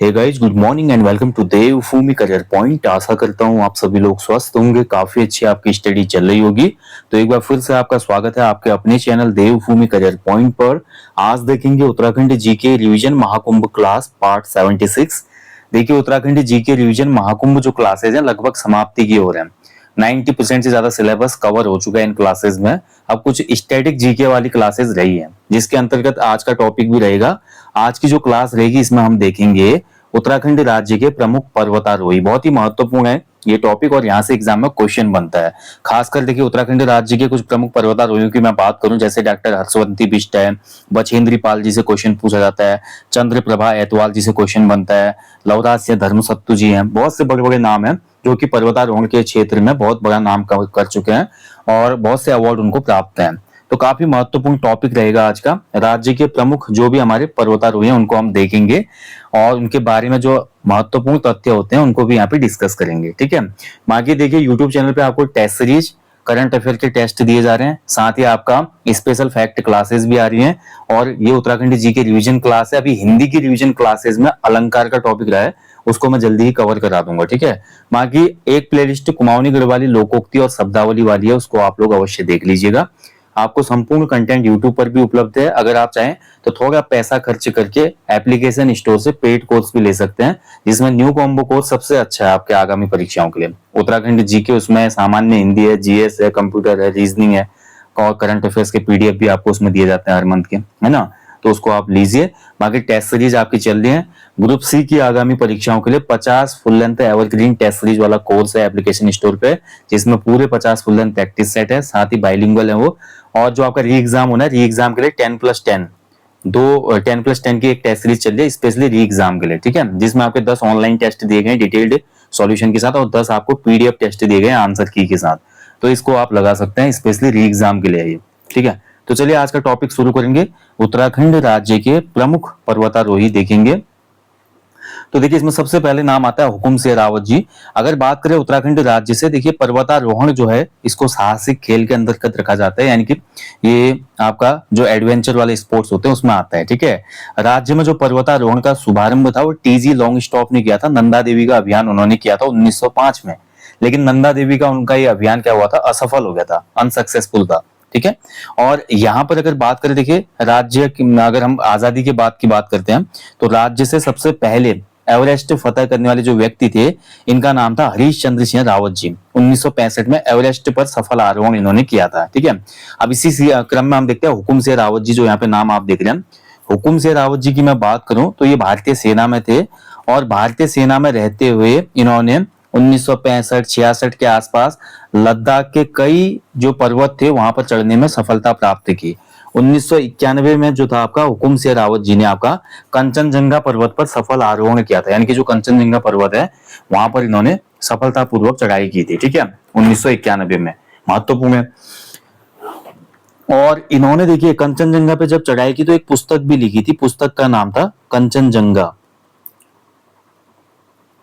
Hey guys, good morning and welcome to Devbhoomi career point. आशा करता हूँ आप सभी लोग स्वस्थ होंगे, काफी अच्छी आपकी स्टडी चल रही होगी। तो एक बार फिर से आपका स्वागत है आपके अपने चैनल देवभूमि करियर पॉइंट पर। आज देखेंगे Uttarakhand GK revision Mahakumbh class part 76। देखिए, उत्तराखंड जीके रिवीजन महाकुंभ जो क्लासेज हैं लगभग समाप्ति की ओर है। 90% से ज्यादा सिलेबस कवर हो चुका है इन क्लासेस में। अब कुछ स्टैटिक जीके वाली क्लासेस रही है, जिसके अंतर्गत आज का टॉपिक भी रहेगा। आज की जो क्लास रहेगी इसमें हम देखेंगे उत्तराखंड राज्य के प्रमुख पर्वतारोही। बहुत ही महत्वपूर्ण है ये टॉपिक और यहाँ से एग्जाम में क्वेश्चन बनता है। खासकर देखिए, उत्तराखंड राज्य के कुछ प्रमुख पर्वतारोहियों की मैं बात करूं, जैसे डॉक्टर हर्षवंती बिष्ट है, बछेंद्री पाल जी से क्वेश्चन पूछा जाता है, चंद्रप्रभा एतवाल जी से क्वेश्चन बनता है, लवराज सिंह धर्मसत्तू जी हैं। बहुत से बड़े बड़े नाम हैं जो कि पर्वतारोहण के क्षेत्र में बहुत बड़ा नाम कर चुके हैं और बहुत से अवार्ड उनको प्राप्त हैं। तो काफी महत्वपूर्ण टॉपिक रहेगा आज का। राज्य के प्रमुख जो भी हमारे पर्वतारोही हैं उनको हम देखेंगे और उनके बारे में जो महत्वपूर्ण तथ्य होते हैं उनको भी यहाँ पे डिस्कस करेंगे। ठीक है, बाकी देखिए यूट्यूब चैनल पे आपको टेस्ट सीरीज करंट अफेयर के टेस्ट दिए जा रहे हैं, साथ ही आपका स्पेशल फैक्ट क्लासेस भी आ रही हैं। और ये उत्तराखंड जी के रिवीजन क्लास है। अभी हिंदी की रिवीजन क्लासेस में अलंकार का टॉपिक रहा है, उसको मैं जल्दी ही कवर करा दूंगा। ठीक है, बाकी एक प्लेलिस्ट कुमाऊनी गढ़ वाली लोकोक्ति और शब्दावली वाली है, उसको आप लोग अवश्य देख लीजिएगा। आपको संपूर्ण कंटेंट यूट्यूब पर भी उपलब्ध है। अगर आप चाहें तो थोड़ा पैसा खर्च करके एप्लीकेशन स्टोर से पेड कोर्स भी ले सकते हैं, जिसमें न्यू कॉम्बो कोर्स सबसे अच्छा है आपके आगामी परीक्षाओं के लिए। उत्तराखंड जीके उसमें सामान्य हिंदी है, जीएस है, कंप्यूटर है, रीजनिंग है और करंट अफेयर्स के पीडीएफ भी आपको उसमें दिए जाते हैं हर मंथ के, है ना। तो उसको आप लीजिए। बाकी टेस्ट सीरीज आपकी चल रही है। ग्रुप सी की आगामी परीक्षाओं के लिए 50 full length evergreen test series वाला कोर्स है एप्लीकेशन स्टोर पे, जिसमें पूरे 50 फुल लेंथ प्रैक्टिस सेट है, साथ ही बाइलिंगुअल है वो। और जो आपका री एग्जाम होना है, री एग्जाम के लिए 10+10 10+10 की एक टेस्ट सीरीज चल रही है स्पेशली री एग्जाम के लिए। ठीक है, जिसमें आपके 10 ऑनलाइन टेस्ट दिए गए डिटेल्ड सॉल्यूशन के साथ और 10 आपको पीडीएफ टेस्ट दिए गए आंसर की के साथ। तो इसको आप लगा सकते हैं स्पेशली री एग्जाम के लिए ये। ठीक है, तो चलिए आज का टॉपिक शुरू करेंगे। उत्तराखंड राज्य के प्रमुख पर्वतारोही देखेंगे। तो देखिए, इसमें सबसे पहले नाम आता है हुकुम सिंह रावत जी। अगर बात करें उत्तराखंड राज्य से, देखिए पर्वतारोहण जो है इसको साहसिक खेल के अंतर्गत रखा जाता है, यानी कि ये आपका जो एडवेंचर वाले स्पोर्ट्स होते हैं उसमें आता है। ठीक है, राज्य में जो पर्वतारोहण का शुभारंभ था वो टीजी लॉन्ग स्टॉप ने किया था। नंदा देवी का अभियान उन्होंने किया था 1905 में, लेकिन नंदा देवी का उनका ये अभियान क्या हुआ था, असफल हो गया था, अनसक्सेसफुल था। ठीक है, और यहाँ पर अगर बात करें, देखिए राज्य की अगर हम आजादी के बाद की बात करते हैं तो राज्य से सबसे पहले एवरेस्ट फतह करने वाले जो व्यक्ति थे, इनका नाम था हरीश चंद्र सिंह रावत जी। 1965 में एवरेस्ट पर सफल आरोहण इन्होंने किया था। ठीक है, अब इसी क्रम में हम देखते हैं हुकुम सिंह रावत जी, जो यहाँ पे नाम आप देख रहे हैं। हुकुम सिंह रावत जी की मैं बात करूं तो ये भारतीय सेना में थे और भारतीय सेना में रहते हुए इन्होंने 1965-66 के आसपास लद्दाख के कई जो पर्वत थे वहां पर चढ़ने में सफलता प्राप्त की। 1991 में जो था आपका हुकुम सिंह रावत जी ने आपका कंचनजंगा पर्वत पर सफल आरोहण किया था, यानी कि जो कंचनजंगा पर्वत है वहां पर इन्होंने सफलतापूर्वक चढ़ाई की थी। ठीक है, 1991 में, महत्वपूर्ण है। और इन्होंने देखिए कंचनजंगा पे जब चढ़ाई की तो एक पुस्तक भी लिखी थी, पुस्तक का नाम था कंचनजंगा।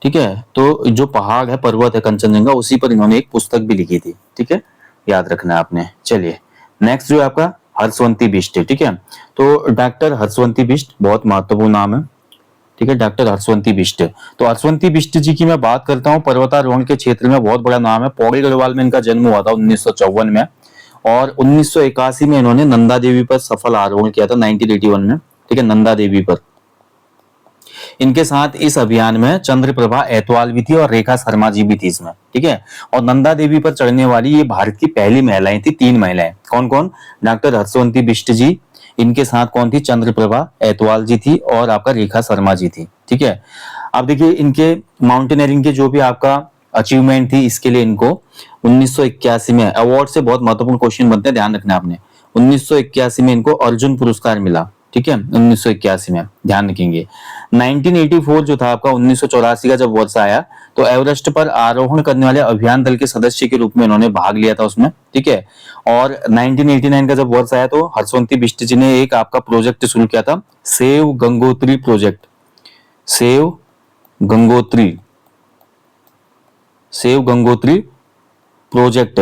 ठीक है, तो जो पहाड़ है, पर्वत है कंचनजंगा, उसी पर इन्होंने एक पुस्तक भी लिखी थी। ठीक है, याद रखना है आपने। चलिए नेक्स्ट जो है आपका हर्षवंती बिष्ट है। ठीक है, तो डॉक्टर हर्षवंती बिष्ट बहुत महत्वपूर्ण नाम है। ठीक है, डॉक्टर हर्षवंती बिष्ट। तो हर्षवंती बिष्ट जी की मैं बात करता हूँ, पर्वतारोहण के क्षेत्र में बहुत बड़ा नाम है। पौड़ी गढ़वाल में इनका जन्म हुआ था 1954 में और 1981 में इन्होंने नंदा देवी पर सफल आरोहण किया था 1981 में। ठीक है, नंदा देवी पर। इनके साथ इस अभियान में चंद्रप्रभा एतवाल भी थी और रेखा शर्मा जी भी थी इसमें। ठीक है, और नंदा देवी पर चढ़ने वाली ये भारत की पहली महिलाएं थी। 3 महिलाएं, कौन कौन, डॉक्टर हर्षवंती बिष्ट जी, इनके साथ कौन थी, चंद्रप्रभा एतवाल जी थी और आपका रेखा शर्मा जी थी। ठीक है, अब देखिए इनके माउंटेनियरिंग के जो भी आपका अचीवमेंट थी, इसके लिए इनको 1981 में अवार्ड से बहुत महत्वपूर्ण क्वेश्चन बनते हैं, ध्यान रखना आपने। 1981 में इनको अर्जुन पुरस्कार मिला। ठीक है, 1981 में, ध्यान रखेंगे। 1984 जो था आपका 1984 का जब वर्ष आया तो एवरेस्ट पर आरोहण करने वाले अभियान दल के सदस्य के रूप में इन्होंने भाग लिया था उसमें। ठीक है, और 1989 का जब वर्ष आया तो हर्षवंती बिष्ट जी ने एक आपका प्रोजेक्ट शुरू किया था, save Gangotri project. Save Gangotri, save Gangotri project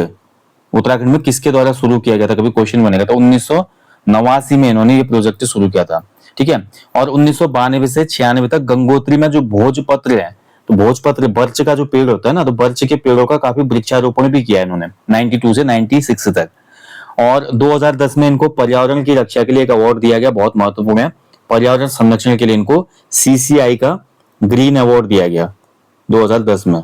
Uttarakhand में किसके द्वारा शुरू किया गया था, कभी क्वेश्चन बनेगा। तो 1989 में इन्होंने ये प्रोजेक्ट शुरू किया था। ठीक है। और 1992 से 96 तक गंगोत्री में जो भोजपत्र है, तो भोजपत्र बर्च का जो पेड़ होता है ना, तो बर्च के पेड़ों का काफी वृक्षारोपण भी किया है इन्होंने 92 से 96 तक। और 2010 में इनको पर्यावरण की रक्षा के लिए एक अवार्ड दिया गया, बहुत महत्वपूर्ण है। पर्यावरण संरक्षण के लिए इनको सीसीआई का ग्रीन अवार्ड दिया गया 2010 में,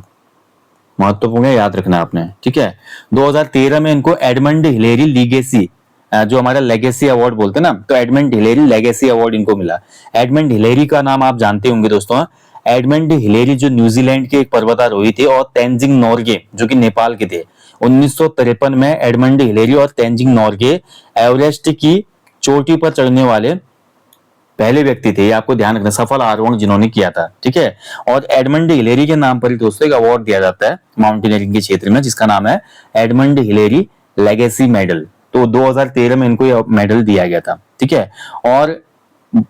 महत्वपूर्ण है, याद रखना आपने, ठीक है। 2013 में इनको एडमंड हिलेरी लीगेसी, जो हमारा लेगेसी अवार्ड बोलते हैं ना, तो एडमंड हिलेरी लेगेसी अवार्ड इनको मिला। एडमंड हिलेरी का नाम आप जानते होंगे दोस्तों। एडमंड हिलेरी जो न्यूजीलैंड के एक पर्वतारोही थे, और तेंजिंग नोर्गे जो कि नेपाल के थे। 1953 में एडमंड हिलेरी और तेंजिंग नोर्गे एवरेस्ट की चोटी पर चढ़ने वाले पहले व्यक्ति थे, ये आपको ध्यान रखना, सफल आरोहण जिन्होंने किया था, ठीक है। और एडमंड हिलेरी के नाम पर ही दोस्तों एक अवार्ड दिया जाता है माउंटेनियरिंग के क्षेत्र में, जिसका नाम है एडमंड हिलेरी लेगेसी मेडल। तो 2013 में इनको ये मेडल दिया गया था, ठीक है। और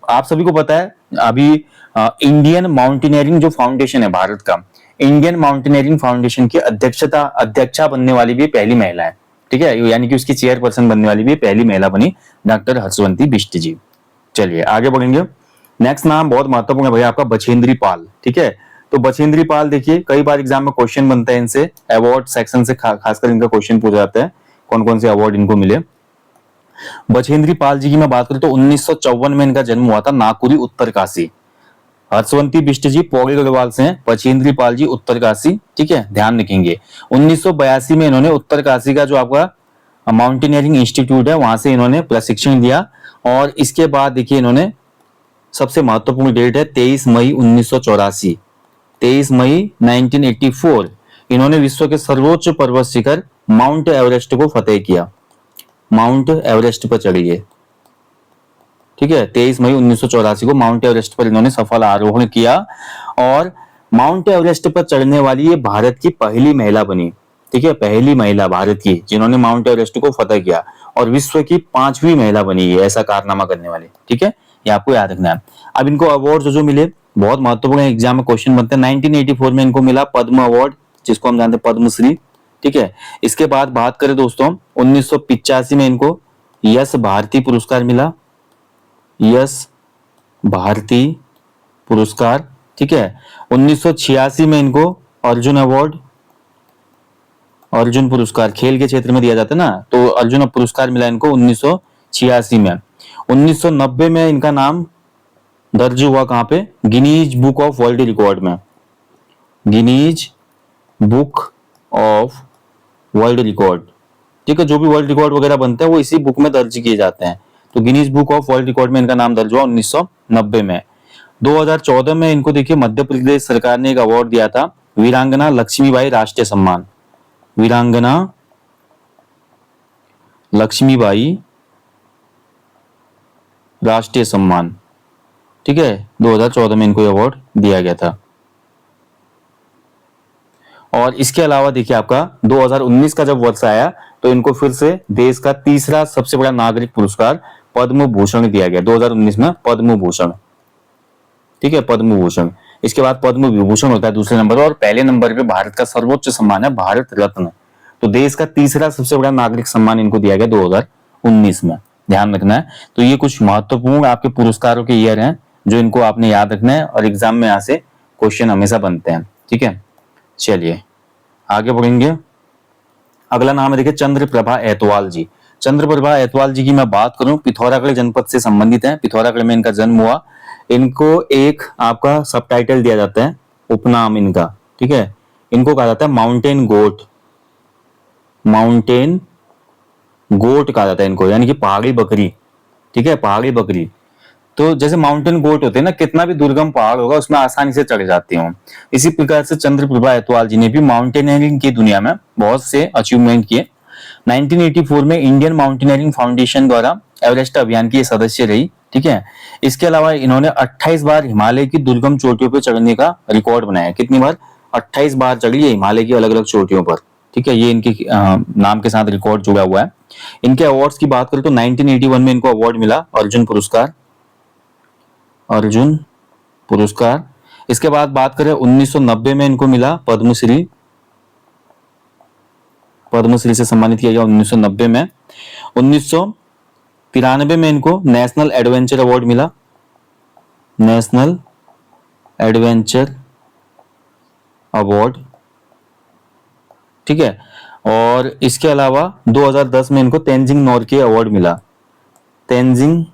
आप सभी को पता है अभी इंडियन माउंटेनियरिंग जो फाउंडेशन है भारत का, इंडियन माउंटेनियरिंग फाउंडेशन की अध्यक्षा बनने वाली भी पहली महिला है, ठीक है, यानी कि उसकी चेयरपर्सन बनने वाली भी पहली महिला बनी डॉक्टर हर्षवंती बिष्ट जी। चलिए आगे बढ़ेंगे। नेक्स्ट नाम बहुत महत्वपूर्ण है भैया आपका, बछेंद्री पाल, ठीक है। तो बछेंद्री पाल देखिए कई बार एग्जाम में क्वेश्चन बनता है इनसे, अवार्ड सेक्शन से खासकर इनका क्वेश्चन पूछा जाता है, कौन कौन से अवार्ड इनको मिले। बछेंद्री पाल जी की मैं बात करूं तो 1954 में इनका जन्म हुआ था नाकुरी उत्तरकाशी। हर्षवंती बिष्ट जी पौड़ी गढ़वाल से हैं, बछेंद्री पाल जी उत्तरकाशी, ठीक है, ध्यान रखेंगे। 1982 में इन्होंने उत्तरकाशी का जो आपका माउंटेनियरिंग इंस्टीट्यूट है वहां से इन्होंने प्रशिक्षण दिया। और इसके बाद देखिए इन्होंने सबसे महत्वपूर्ण डेट है 23 मई 1984, 23 मई 1984 इन्होंने विश्व के सर्वोच्च पर्वत शिखर माउंट एवरेस्ट को फतेह किया, माउंट एवरेस्ट पर चढ़िए, ठीक है। 23 मई 1984 को माउंट एवरेस्ट पर इन्होंने सफल आरोहण किया, और माउंट एवरेस्ट पर चढ़ने वाली ये भारत की पहली महिला बनी, ठीक है, पहली महिला भारत की जिन्होंने माउंट एवरेस्ट को फतेह किया, और विश्व की 5वीं महिला बनी है ऐसा कारनामा करने वाली, ठीक है, ये आपको याद रखना है। अब इनको अवार्ड जो मिले बहुत महत्वपूर्ण एग्जाम में क्वेश्चन बनते हैं। 1984 में इनको मिला पद्म अवार्ड, जिसको हम जानते हैं पद्मश्री, ठीक है। इसके बाद बात करें दोस्तों 1985 में इनको यश भारती पुरस्कार मिला, यश भारती पुरस्कार, ठीक है। 1986 में इनको अर्जुन अवार्ड, अर्जुन पुरस्कार खेल के क्षेत्र में दिया जाता है ना, तो अर्जुन पुरस्कार मिला इनको 1986 में। 1990 में इनका नाम दर्ज हुआ कहां पे, Guinness book of world record में, Guinness book of world record, ठीक है। जो भी वर्ल्ड रिकॉर्ड वगैरह बनते हैं वो इसी बुक में दर्ज किए जाते हैं, तो Guinness book of world record में इनका नाम दर्ज हुआ 1990 में। 2014 में इनको देखिए मध्य प्रदेश सरकार ने एक अवार्ड दिया था, वीरांगना लक्ष्मीबाई राष्ट्रीय सम्मान, वीरांगना लक्ष्मीबाई राष्ट्रीय सम्मान, ठीक है, 2014 में इनको अवार्ड दिया गया था। और इसके अलावा देखिए आपका 2019 का जब वर्ष आया तो इनको फिर से देश का तीसरा सबसे बड़ा नागरिक पुरस्कार पद्म भूषण दिया गया 2019 में, पद्म भूषण, ठीक है, पद्म भूषण। इसके बाद पद्म विभूषण होता है दूसरे नंबर, और पहले नंबर पे भारत का सर्वोच्च सम्मान है भारत रत्न। तो देश का तीसरा सबसे बड़ा नागरिक सम्मान इनको दिया गया 2019 में, ध्यान रखना है। तो ये कुछ महत्वपूर्ण आपके पुरस्कारों के ईयर हैं जो इनको आपने याद रखना है, और एग्जाम में यहाँ से क्वेश्चन हमेशा बनते हैं, ठीक है। चलिए आगे बढ़ेंगे। अगला नाम है देखिए चंद्रप्रभा एतवाल जी। चंद्रप्रभा एतवाल जी की मैं बात करूं, पिथौरागढ़ जनपद से संबंधित है, पिथौरागढ़ में इनका जन्म हुआ। इनको एक आपका सब टाइटल दिया जाता है, उपनाम इनका, ठीक है, इनको कहा जाता है माउंटेन गोट, माउंटेन गोट कहा जाता है इनको, यानी कि पहाड़ी बकरी, ठीक है, पहाड़ी बकरी। तो जैसे माउंटेन गोट होते हैं ना, कितना भी दुर्गम पहाड़ होगा उसमें आसानी से चढ़ जाते हो, इसी प्रकार से चंद्रप्रभा एतवाल जी ने भी माउंटेनियरिंग की दुनिया में बहुत से अचीवमेंट किए। 1984 में इंडियन माउंटेनियरिंग फाउंडेशन द्वारा एवरेस्ट अभियान की सदस्य रही, ठीक है। इसके अलावा इन्होंने 28 बार हिमालय की दुर्गम चोटियों पर चढ़ने का रिकॉर्ड बनाया। कितनी बार? 28 बार चढ़ी है हिमालय की अलग अलग चोटियों पर, ठीक है, ये इनके नाम के साथ रिकॉर्ड जुड़ा हुआ है। इनके अवार्ड्स की बात करें तो 1981 में इनको अवार्ड मिला अर्जुन पुरस्कार, अर्जुन पुरस्कार। इसके बाद बात करें 1990 में इनको मिला पद्मश्री, पद्मश्री से सम्मानित किया गया 1990 में। 1993 में इनको नेशनल एडवेंचर अवार्ड मिला, नेशनल एडवेंचर अवार्ड, ठीक है। और इसके अलावा 2010 में इनको तेंजिंग नोर्गे अवार्ड मिला, तेंजिंग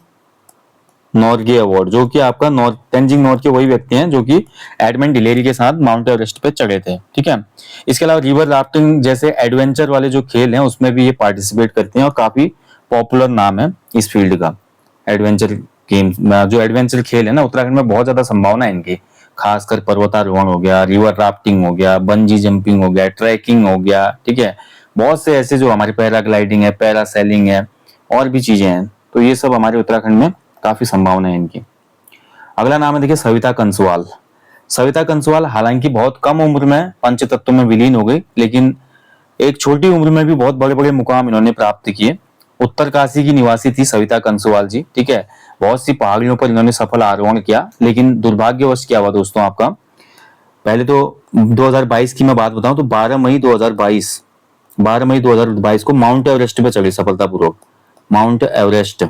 नोर्गे अवार्ड, जो कि आपका तेंजिंग नोर्गे वही व्यक्ति हैं जो कि एडमंड हिलेरी के साथ माउंट एवरेस्ट पे चढ़े थे, ठीक है। इसके अलावा रिवर राफ्टिंग जैसे एडवेंचर वाले जो खेल हैं उसमें भी ये पार्टिसिपेट करते हैं और काफी पॉपुलर नाम है इस फील्ड का। एडवेंचर गेम, जो एडवेंचर खेल है ना, उत्तराखंड में बहुत ज्यादा संभावना है इनकी, खासकर पर्वतारोहण हो गया, रिवर राफ्टिंग हो गया, बंजी जंपिंग हो गया, ट्रैकिंग हो गया, ठीक है। बहुत से ऐसे जो हमारे पैराग्लाइडिंग है, पैरासेलिंग है, और भी चीजें हैं, तो ये सब हमारे उत्तराखंड में काफी संभावना है इनकी। अगला नाम है देखिए सविता कंसवाल। सविता कंसवाल हालांकि बहुत कम उम्र में पंचतत्व में विलीन हो गई, लेकिन एक छोटी उम्र में भी बहुत बड़े बड़े मुकाम इन्होंने प्राप्त किए। उत्तरकाशी की निवासी थी सविता कंसवाल जी, ठीक है। बहुत सी पहाड़ियों पर इन्होंने सफल आरोहण किया, लेकिन दुर्भाग्यवश क्या हुआ दोस्तों आपका, पहले तो 2022 की मैं बात बताऊं तो 12 मई 2022 को माउंट एवरेस्ट पे चढ़ी सफलतापूर्वक, माउंट एवरेस्ट,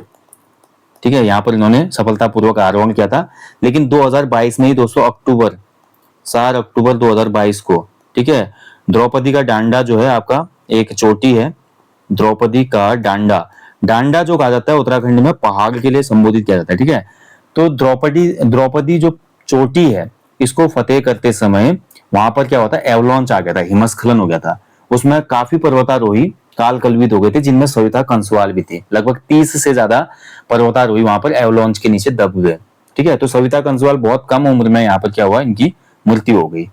ठीक है। यहाँ पर इन्होंने सफलतापूर्वक आरोहण किया था, लेकिन 2022 में ही दोस्तों अक्टूबर 4 अक्टूबर 2022 को, ठीक है, द्रौपदी का डांडा जो है आपका एक चोटी है, द्रौपदी का डांडा, डांडा जो कहा जाता है उत्तराखंड में पहाड़ के लिए संबोधित किया जाता है, ठीक है। तो द्रौपदी द्रौपदी जो चोटी है इसको फतेह करते समय वहां पर क्या होता है, एवलॉन्च आ गया था, हिमस्खलन हो गया था, उसमें काफी पर्वतारोही काल कलवित हो गए थे, जिनमें सविता कंसवाल भी थी। लगभग 30 से ज्यादा पर्वतारोही वहां पर एवलॉन्च के नीचे दब गए, ठीक है। तो सविता कंसवाल बहुत कम उम्र में यहाँ पर क्या हुआ, इनकी मृत्यु हो गई।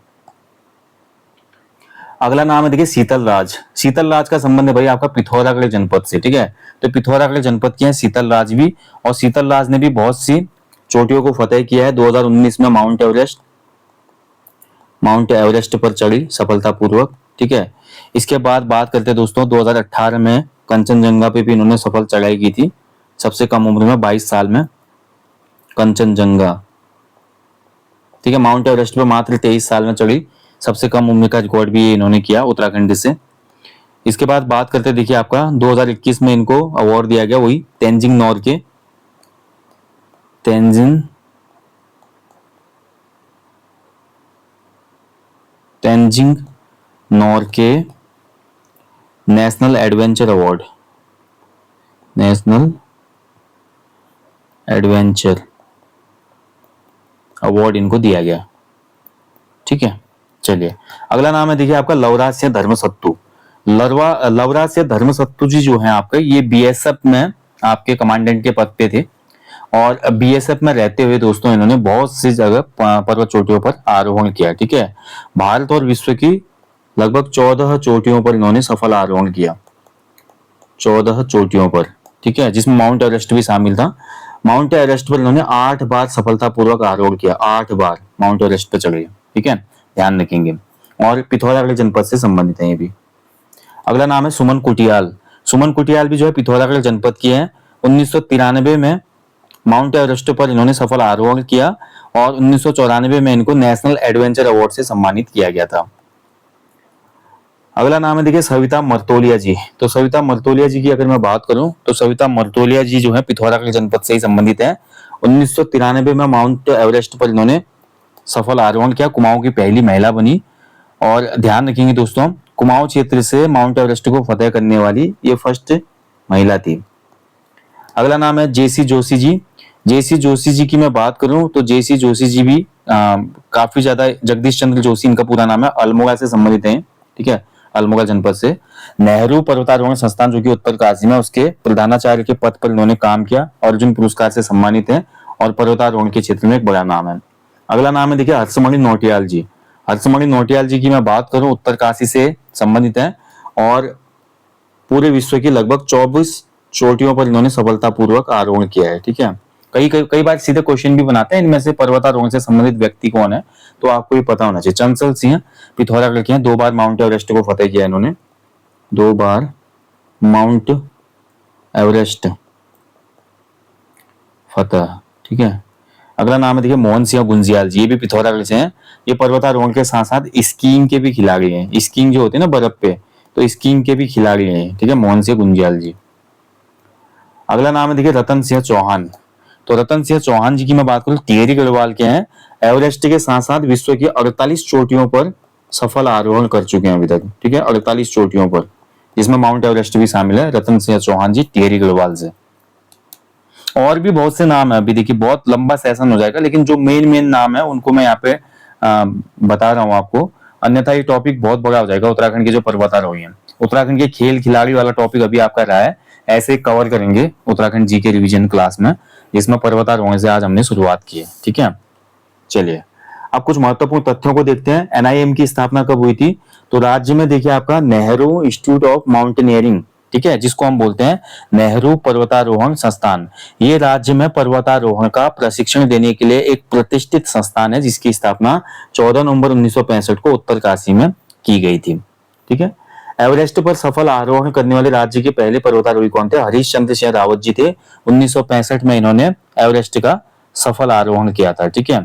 अगला नाम है देखिए शीतल राज। शीतल राज का संबंध है भाई आपका पिथौरागढ़ जनपद से, ठीक है। तो पिथौरागढ़ जनपद की है शीतल राज भी, और शीतल राज ने भी बहुत सी चोटियों को फतेह किया है। 2019 में माउंट एवरेस्ट पर चढ़ी सफलतापूर्वक, ठीक है। इसके बाद बात करते हैं दोस्तों 2018 में कंचनजंगा पे भी इन्होंने सफल चढ़ाई की थी, सबसे कम उम्र में 22 साल में कंचनजंगा, ठीक है। माउंट एवरेस्ट पे मात्र 23 साल में चढ़ी, सबसे कम उम्र का रिकॉर्ड भी इन्होंने किया उत्तराखंड से। इसके बाद बात करते देखिए आपका 2021 में इनको अवार्ड दिया गया, वही Tenzing Norgay, Tenzing Norgay national adventure award, national adventure award इनको दिया गया, ठीक है। चलिए अगला नाम है देखिए आपका लवराज सिंह धर्मसत्तू। लवराज सिंह धर्मसत्तू जी जो है आपके, ये बीएसएफ में आपके कमांडेंट के पद पे थे, और बीएसएफ में रहते हुए दोस्तों इन्होंने बहुत सी जगह पर्वत चोटियों पर आरोहण किया, ठीक है। भारत और विश्व की लगभग 14 चोटियों पर इन्होंने सफल आरोहण किया, 14 चोटियों पर, ठीक है, जिसमें माउंट एवरेस्ट भी शामिल था। माउंट एवरेस्ट पर इन्होंने 8 बार सफलतापूर्वक आरोहण किया, 8 बार माउंट एवरेस्ट पर चढ़े, ठीक है, ध्यान रखेंगे। और पिथौरागढ़ जनपद से संबंधित है ये भी। अगला नाम है सुमन कुटियाल। सुमन कुटियाल भी जो है पिथौरागढ़ जनपद की है। 1993 में माउंट एवरेस्ट पर इन्होंने सफल आरोहण किया, और 1994 में इनको नेशनल एडवेंचर अवार्ड से सम्मानित किया गया था। अगला नाम है देखिए सविता मर्तोलिया जी। तो सविता मर्तोलिया जी की अगर मैं बात करूं तो सविता मर्तोलिया जी जो है पिथौरागढ़ जनपद से ही संबंधित है। 1993 में माउंट एवरेस्ट पर इन्होंने सफल आरोहण किया, कुमाऊं की पहली महिला बनी। और ध्यान रखेंगे दोस्तों, कुमाऊं क्षेत्र से माउंट एवरेस्ट को फतेह करने वाली ये फर्स्ट महिला थी। अगला नाम है जेसी जोशी जी। जेसी जोशी जी की मैं बात करूं तो जेसी जोशी जी भी काफी ज्यादा, जगदीश चंद्र जोशी इनका पूरा नाम है, अल्मोड़ा से संबंधित हैं, ठीक है, अल्मोड़ा जनपद से। नेहरू पर्वतारोहण संस्थान जो कि उत्तरकाशी में, उसके प्रधानाचार्य के पद पर इन्होंने काम किया, अर्जुन पुरस्कार से सम्मानित है, और पर्वतारोहण के क्षेत्र में एक बड़ा नाम है। अगला नाम है देखिए हर्षमणि नौटियाल जी। हर्षमणि नौटियाल जी की मैं बात करूं उत्तरकाशी से संबंधित है, और पूरे विश्व की लगभग 24 चोटियों पर इन्होंने सफलतापूर्वक आरोहण किया है, ठीक है। कई बार सीधे क्वेश्चन भी बनाते हैं इनमें से पर्वतारोहण से संबंधित व्यक्ति कौन है, तो आपको ये पता होना चाहिए। चंचल सिंह पिथौरागढ़ के हैं, 2 बार माउंट एवरेस्ट को फतेह किया इन्होंने, 2 बार माउंट एवरेस्ट फतेह, ठीक है। अगला नाम है देखिए मोहन सिंह गुंजियाल जी, ये भी पिथौरागढ़ से हैं। ये पर्वतारोहण के साथ साथ स्कीइंग के भी खिलाड़ी हैं, स्कीइंग जो होती है ना बर्फ पे, तो स्कीइंग के भी खिलाड़ी हैं, ठीक है, मोहन सिंह गुंजियाल जी। अगला नाम है देखिए रतन सिंह चौहान। तो रतन सिंह चौहान जी की मैं बात करूं, टिहरी गढ़वाल के हैं, एवरेस्ट के साथ साथ विश्व की 48 चोटियों पर सफल आरोहण कर चुके हैं अभी तक। ठीक है, 48 चोटियों पर, इसमें माउंट एवरेस्ट भी शामिल है। रतन सिंह चौहान जी टिहरी गढ़वाल से। और भी बहुत से नाम है, अभी देखिए बहुत लंबा सेशन हो जाएगा, लेकिन जो मेन मेन नाम है उनको मैं यहाँ पे बता रहा हूँ आपको, अन्यथा ये टॉपिक बहुत बड़ा हो जाएगा। उत्तराखंड के जो पर्वतारोही हैं, उत्तराखंड के खेल खिलाड़ी वाला टॉपिक अभी आपका रहा है, ऐसे कवर करेंगे उत्तराखंड जी के रिवीजन क्लास में, जिसमें पर्वतारोहण से आज हमने शुरुआत की है। ठीक है, चलिए अब कुछ महत्वपूर्ण तथ्यों को देखते हैं। एनआईएम की स्थापना कब हुई थी? तो राज्य में देखिए आपका नेहरू इंस्टीट्यूट ऑफ माउंटेनियरिंग, ठीक है, जिसको हम बोलते हैं नेहरू पर्वतारोहण संस्थान, ये राज्य में पर्वतारोहण का प्रशिक्षण देने के लिए एक प्रतिष्ठित संस्थान है, जिसकी स्थापना 14 नवंबर 1965 को उत्तरकाशी में की गई थी। ठीक है, एवरेस्ट पर सफल आरोहण करने वाले राज्य के पहले पर्वतारोही कौन थे? हरीश चंद्र सिंह रावत जी थे। 1965 में इन्होंने एवरेस्ट का सफल आरोहण किया था। ठीक है,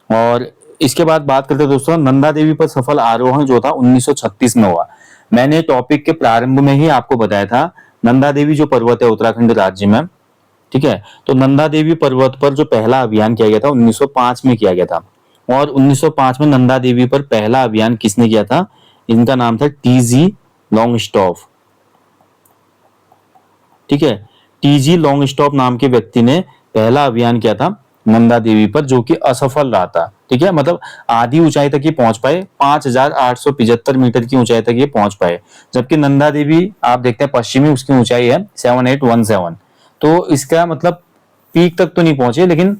और इसके बाद बात करते हैं दोस्तों, नंदा देवी पर सफल आरोहण जो था 1936 में हुआ। मैंने टॉपिक के प्रारंभ में ही आपको बताया था, नंदा देवी जो पर्वत है उत्तराखंड राज्य में, ठीक है, तो नंदा देवी पर्वत पर जो पहला अभियान किया गया था 1905 में किया गया था। और 1905 में नंदा देवी पर पहला अभियान किसने किया था? इनका नाम था टीजी लॉन्गस्टॉफ। ठीक है, टीजी लॉन्गस्टॉफ नाम के व्यक्ति ने पहला अभियान किया था नंदा देवी पर, जो कि असफल रहा था। ठीक है, मतलब आधी ऊंचाई तक ये पहुंच पाए, 5875 मीटर की ऊंचाई तक ये पहुंच पाए, जबकि नंदा देवी आप देखते हैं पश्चिमी उसकी ऊंचाई है 7817, तो इसका मतलब पीक तक तो नहीं पहुंचे, लेकिन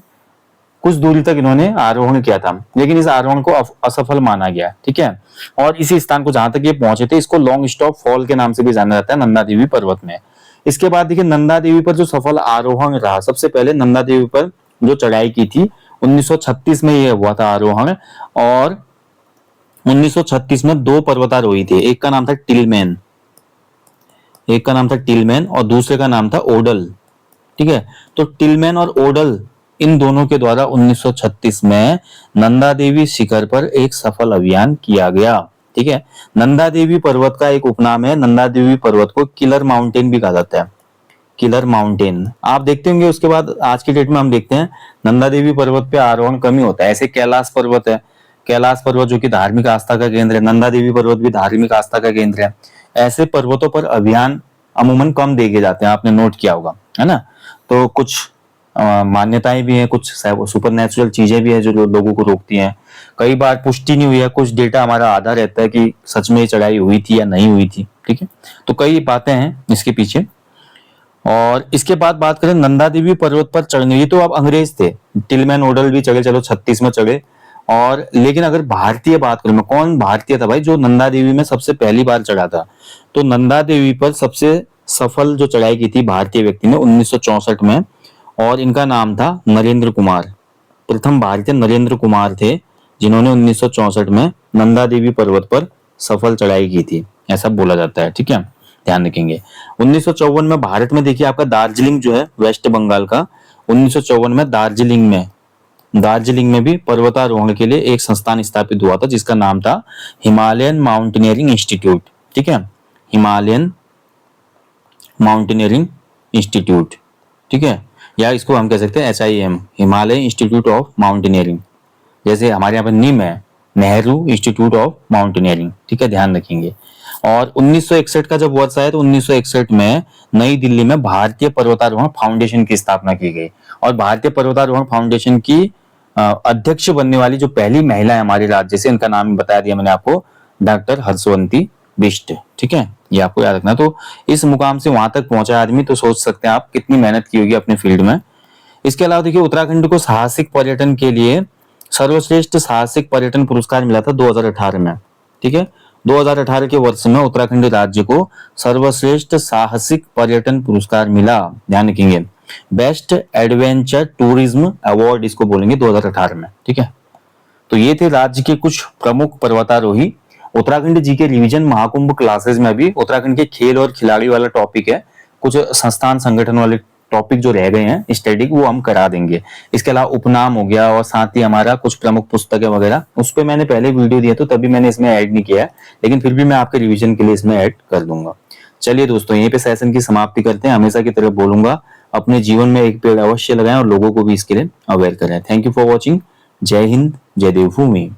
कुछ दूरी तक इन्होंने आरोहण किया था, लेकिन इस आरोहण को असफल माना गया। ठीक है, और इसी स्थान को जहां तक ये पहुंचे थे, इसको लॉन्ग स्टॉप फॉल के नाम से भी जाना जाता है नंदा देवी पर्वत में। इसके बाद देखिए नंदा देवी पर जो सफल आरोहण रहा, सबसे पहले नंदा देवी पर जो चढ़ाई की थी 1936 में ये हुआ था आरोहण, और 1936 में दो पर्वतारोही थे, एक का नाम था टिलमैन, एक का नाम था टिलमैन और दूसरे का नाम था ओडल। ठीक है, तो टिलमैन और ओडल इन दोनों के द्वारा 1936 में नंदा देवी शिखर पर एक सफल अभियान किया गया। ठीक है, नंदा देवी पर्वत का एक उपनाम है, नंदा देवी पर्वत को किलर माउंटेन भी कहा जाता है, किलर माउंटेन आप देखते होंगे। उसके बाद आज की डेट में हम देखते हैं नंदा देवी पर्वत पे आरोहण कम ही होता है। ऐसे कैलाश पर्वत है, कैलाश पर्वत जो कि धार्मिक आस्था का केंद्र है, नंदा देवी पर्वत भी धार्मिक आस्था का केंद्र है। ऐसे पर्वतों पर अभियान अमूमन कम देखे जाते हैं, आपने नोट किया होगा, है ना। तो कुछ मान्यताएं भी हैं, कुछ सुपर नेचुरल चीजें भी है जो लोगों को रोकती हैं। कई बार पुष्टि नहीं हुई है, कुछ डेटा हमारा आधा रहता है कि सच में चढ़ाई हुई थी या नहीं हुई थी। ठीक है, तो कई बातें हैं इसके पीछे। और इसके बाद बात करें नंदा देवी पर्वत पर चढ़ने, ये तो अब अंग्रेज थे, टिलमैन ओडल भी चढ़े, चलो 36 में चढ़े। और लेकिन अगर भारतीय बात करूं मैं, कौन भारतीय था भाई जो नंदा देवी में सबसे पहली बार चढ़ा था? तो नंदा देवी पर सबसे सफल जो चढ़ाई की थी भारतीय व्यक्ति ने 1964 में, और इनका नाम था नरेंद्र कुमार। प्रथम भारतीय नरेंद्र कुमार थे, जिन्होंने 1964 में नंदा देवी पर्वत पर सफल चढ़ाई की थी, ऐसा बोला जाता है। ठीक है, ध्यान रखेंगे। 1954 में भारत में देखिए आपका दार्जिलिंग जो है वेस्ट बंगाल का, 1954 में दार्जिलिंग में भी पर्वतारोहण के लिए एक संस्थान स्थापित हुआ था, जिसका नाम था हिमालयन माउंटेनियरिंग इंस्टीट्यूट। ठीक है, हिमालयन माउंटेनियरिंग इंस्टीट्यूट। ठीक है, या इसको हम कह सकते हैं HIM, Himalaya institute of mountaineering, जैसे हमारे यहाँ पर निम है, नेहरू इंस्टीट्यूट ऑफ माउंटेनियरिंग। ठीक है, ध्यान रखेंगे। और 1961 का जब वर्ष आया तो 1961 में नई दिल्ली में भारतीय पर्वतारोहण फाउंडेशन की स्थापना की गई, और भारतीय पर्वतारोहण फाउंडेशन की अध्यक्ष बनने वाली जो पहली महिला है हमारे राज्य से, इनका नाम बता दिया मैंने आपको, डॉक्टर हर्षवंती बिष्ट। ठीक है, ये आपको याद रखना। तो इस मुकाम से वहां तक पहुंचा आदमी, तो सोच सकते हैं आप कितनी मेहनत की होगी अपने फील्ड में। इसके अलावा देखिए उत्तराखंड को साहसिक पर्यटन के लिए सर्वश्रेष्ठ साहसिक पर्यटन पुरस्कार मिला था 2018 में। ठीक है, 2018 के वर्ष में उत्तराखंड राज्य को सर्वश्रेष्ठ साहसिक पर्यटन पुरस्कार मिला, ध्यान रखेंगे, बेस्ट एडवेंचर टूरिज्म अवार्ड इसको बोलेंगे 2018 में। ठीक है, तो ये थे राज्य के कुछ प्रमुख पर्वतारोही। उत्तराखंड जी के रिवीजन महाकुंभ क्लासेस में भी उत्तराखंड के खेल और खिलाड़ी वाला टॉपिक है, कुछ संस्थान संगठन वाले टॉपिक जो रह गए हैं स्टडी, वो हम करा देंगे। इसके अलावा उपनाम हो गया, और साथ ही हमारा कुछ प्रमुख पुस्तकें वगैरह, उस पर मैंने पहले वीडियो दिया तो तभी मैंने इसमें ऐड नहीं किया है, लेकिन फिर भी मैं आपके रिवीजन के लिए इसमें ऐड कर दूंगा। चलिए दोस्तों, यहीं पे सेशन की समाप्ति करते हैं। हमेशा की तरह बोलूंगा, अपने जीवन में एक पेड़ अवश्य लगाएं और लोगों को भी इसके लिए अवेयर करें। Thank you for watching. जय हिंद, जय देवभूमि।